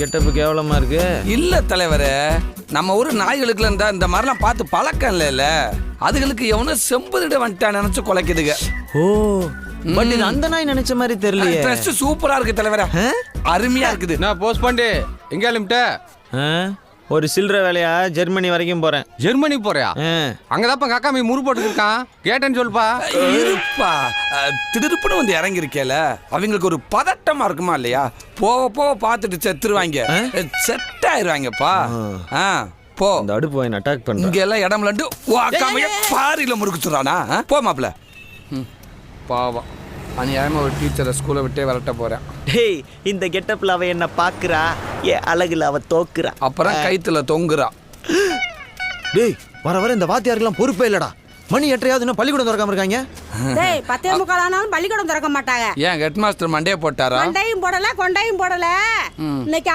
Getup கேவலமா இருக்கு. இல்ல தலைவரே, நம்ம ஊர் நாய்களுக்குல இருந்தா இந்த மாதிரிலாம் பார்த்து பழக்கம் இல்ல. அதுகளுக்கு எவனும் செம்புதிட வந்துட்டான் நினைச்சு குலைக்குதுங்க. ஓ, பட் இது அந்த நாய் நினைச்ச மாதிரி தெரியலையே. ட்ரெஸ் சூப்பரா இருக்கு தலைவரே, அருமையா இருக்குது. நான் போஸ்ட் பண்ணி எங்க லிமிட்ட ஒரு சில்லற வேலையா ஜெர்மனி வரைக்கும் போறேன். ஜெர்மனி போறியா? அங்கதாப்பா காக்கா மீ முறு போட்டுருக்கான், கேட்டேன்னு சொல்லுப்பா. இருப்பா, திடுப்புன்னு வந்து இறங்கி இருக்கேல, அவங்களுக்கு ஒரு பதட்டமா இருக்குமா இல்லையா? போக போக பார்த்துட்டு செத்துருவாங்க, செட் ஆயிருவாங்கப்பா. போ, இந்த அடுப்பு வாங்கி அட்டாக் பண்ண. இங்க எல்லாம் இடம்லண்டு வாக்காமைய பாரியில முறுக்குச்சுறானா? போ மாப்ள. பாவம், அநியாயமா ஒரு டீச்சரை ஸ்கூலை விட்டே விரட்ட போறேன். டேய், இந்த கெட்டப்ல அவ என்ன பாக்குறா, ஏ அழகுல அவ தோக்குறா. அப்புறம் கைத்துல தொங்குறா. டேய், வர வர இந்த வாத்தியாருக்கெல்லாம் பொறுப்பே இல்லடா. மணி 8:30 இன்னும் பள்ளிக்கூடம் திறக்காம இருக்காங்க. டேய், 10:45 ஆனாலும் பள்ளிக்கூடம் திறக்க மாட்டாங்க. ஏன் ஹெட் மாஸ்டர் மண்டையை போட்டாரா? கொண்டையும் போடல இன்னைக்கு